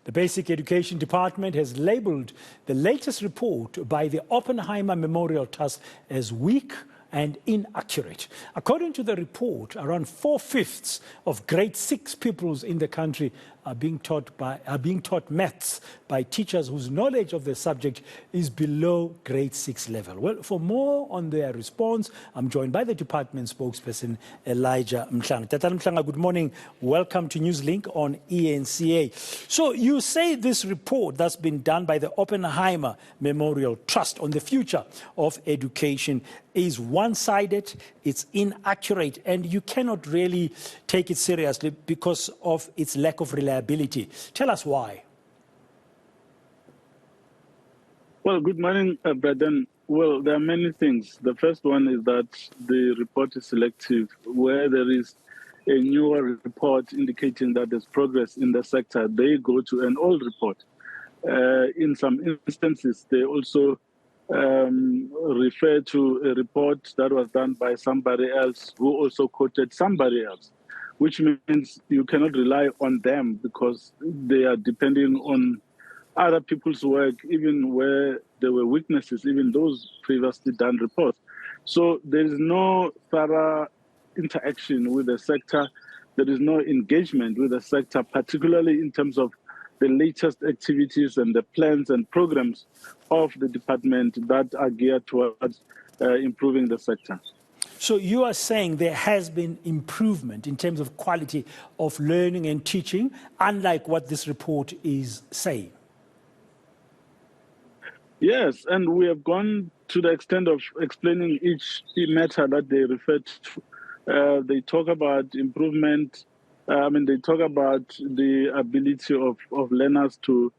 The Basic Education Department has labelled the latest report by the Oppenheimer Memorial Trust as weak and inaccurate. According to the report, around 4/5 of grade 6 pupils in the country are being taught maths by teachers whose knowledge of the subject is below grade 6 level. Well, for more on their response, I'm joined by the department spokesperson, Elijah Mhlanga. Tata Mhlanga, good morning. Welcome to NewsLink on eNCA. So you say this report that's been done by the Oppenheimer Memorial Trust on the future of education is one-sided, it's inaccurate, and you cannot really take it seriously because of its lack of reliability. Tell us why. Well, good morning, Braden. Well, there are many things. The first one is that the report is selective. Where there is a newer report indicating that there's progress in the sector, they go to an old report. In some instances, they also refer to a report that was done by somebody else who also quoted somebody else, which means you cannot rely on them because they are depending on other people's work, even where there were weaknesses, even those previously done reports. So there is no thorough interaction with the sector. There is no engagement with the sector, particularly in terms of the latest activities and the plans and programs of the department that are geared towards improving the sector. So you are saying there has been improvement in terms of quality of learning and teaching, unlike what this report is saying? Yes, and we have gone to the extent of explaining each matter that they refer to. They talk about improvement. They talk about the ability of learners to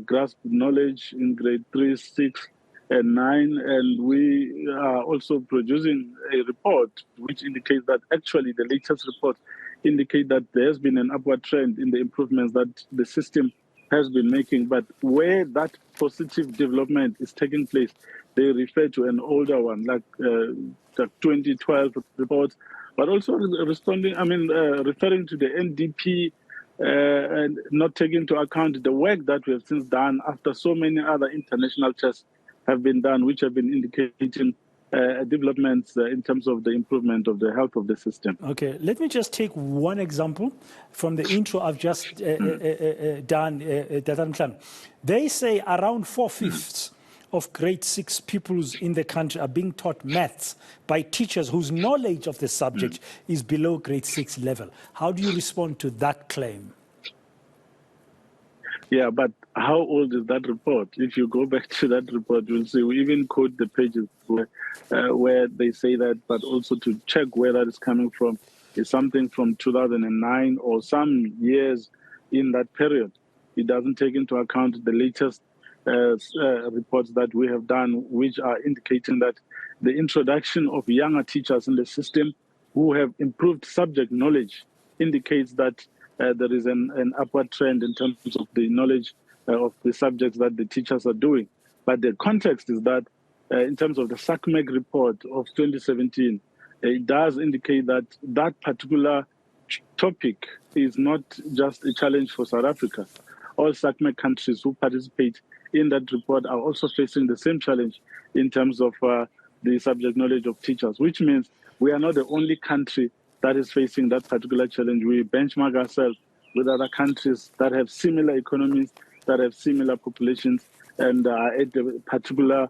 grasp knowledge in grade 3, 6, and 9. And we are also producing a report which indicates that actually the latest reports indicate that there has been an upward trend in the improvements that the system has been making. But where that positive development is taking place, they refer to an older one, like the 2012 report, but also referring to the NDP and not taking into account the work that we have since done after so many other international tests have been done, which have been indicating developments in terms of the improvement of the health of the system. Okay, let me just take one example from the intro I've just done, Tata Mhlanga. They say around 4/5 of grade 6 pupils in the country are being taught maths by teachers whose knowledge of the subject is below grade 6 level. How do you respond to that claim? Yeah, but how old is that report? If you go back to that report, you'll see we even quote the pages where they say that, but also to check where that is coming from. Is something from 2009 or some years in that period. It doesn't take into account the latest reports that we have done, which are indicating that the introduction of younger teachers in the system who have improved subject knowledge indicates that there is an upward trend in terms of the knowledge of the subjects that the teachers are doing. But the context is that in terms of the SACMEC report of 2017, it does indicate that that particular topic is not just a challenge for South Africa. All SACMEC countries who participate in that report are also facing the same challenge in terms of the subject knowledge of teachers, which means we are not the only country that is facing that particular challenge. We benchmark ourselves with other countries that have similar economies, that have similar populations, and are at a particular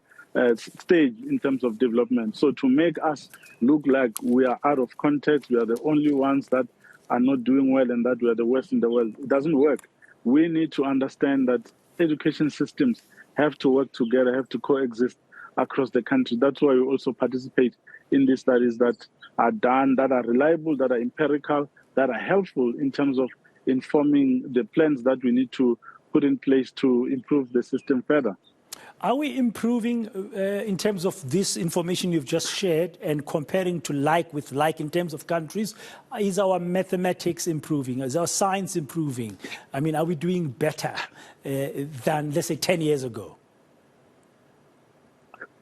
stage in terms of development. So to make us look like we are out of context, we are the only ones that are not doing well and that we are the worst in the world, it doesn't work. We need to understand that education systems have to work together, have to coexist across the country. That's why we also participate in these studies that are done, that are reliable, that are empirical, that are helpful in terms of informing the plans that we need to put in place to improve the system further. Are we improving in terms of this information you've just shared and comparing to like with like in terms of countries? Is our mathematics improving? Is our science improving? I mean, are we doing better than, let's say, 10 years ago?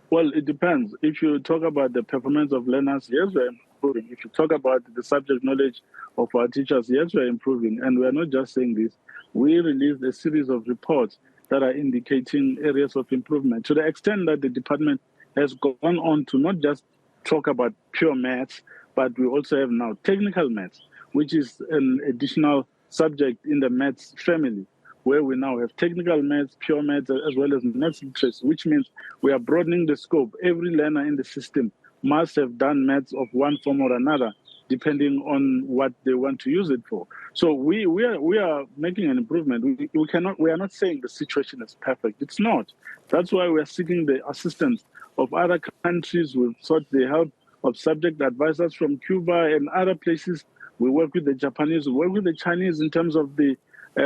Well, it depends. If you talk about the performance of learners, yes, we're improving. If you talk about the subject knowledge of our teachers, yes, we're improving. And we're not just saying this. we released a series of reports that are indicating areas of improvement, to the extent that the department has gone on to not just talk about pure maths, but we also have now technical maths, which is an additional subject in the maths family, where we now have technical maths, pure maths, as well as maths literacy, which means we are broadening the scope. Every learner in the system must have done maths of one form or another, depending on what they want to use it for. So we are making an improvement. We are not saying the situation is perfect. It's not. That's why we are seeking the assistance of other countries. We've sought the help of subject advisors from Cuba and other places. We work with the Japanese, we work with the Chinese in terms of the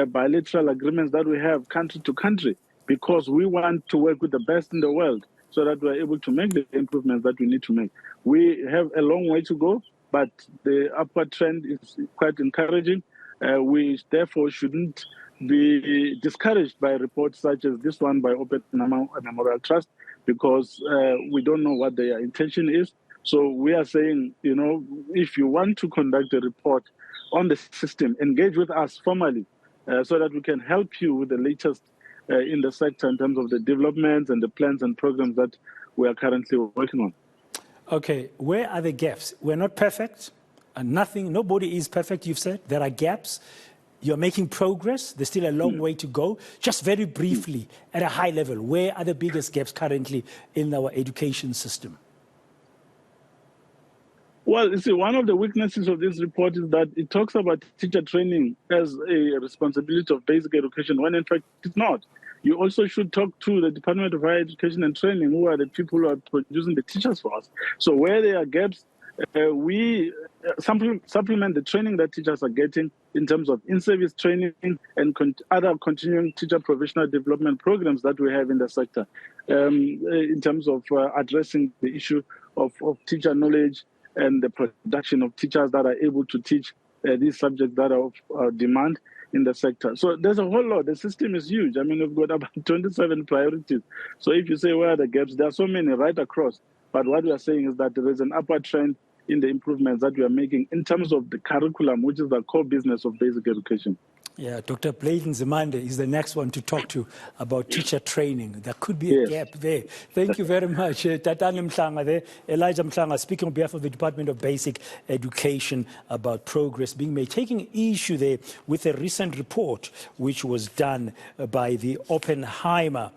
bilateral agreements that we have country to country, because we want to work with the best in the world so that we're able to make the improvements that we need to make. We have a long way to go, but the upward trend is quite encouraging. We therefore shouldn't be discouraged by reports such as this one by Oppenheimer Memorial Trust, because we don't know what their intention is. So we are saying, if you want to conduct a report on the system, engage with us formally so that we can help you with the latest in the sector in terms of the developments and the plans and programs that we are currently working on. Okay, where are the gaps? We're not perfect, and nobody is perfect, you've said. There are gaps. You're making progress. There's still a long way to go. Just very briefly, at a high level, where are the biggest gaps currently in our education system? Well, you see, one of the weaknesses of this report is that it talks about teacher training as a responsibility of basic education, when in fact it's not. You also should talk to the Department of Higher Education and Training, who are the people who are producing the teachers for us. So where there are gaps, we supplement the training that teachers are getting in terms of in-service training and other continuing teacher professional development programs that we have in the sector, in terms of addressing the issue of teacher knowledge and the production of teachers that are able to teach these subjects that are of demand in the sector. So there's a whole lot. The system is huge. I mean, we've got about 27 priorities. So if you say where are the gaps, there are so many right across. But what we are saying is that there is an upward trend in the improvements that we are making in terms of the curriculum, which is the core business of basic education. Yeah, Dr. Bladen Zimande is the next one to talk to about teacher training. There could be a gap there. Thank you very much. Tatani Mhlanga there, Elijah Mhlanga, speaking on behalf of the Department of Basic Education about progress being made, taking issue there with a recent report which was done by the Oppenheimer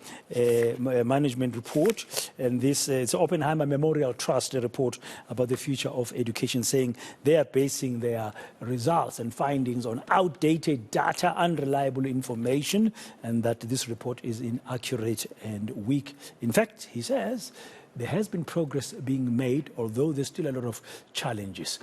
Management Report. And this it's Oppenheimer Memorial Trust, a report about the future of education, saying they are basing their results and findings on outdated data, unreliable information, and that this report is inaccurate and weak. In fact, he says there has been progress being made, although there's still a lot of challenges.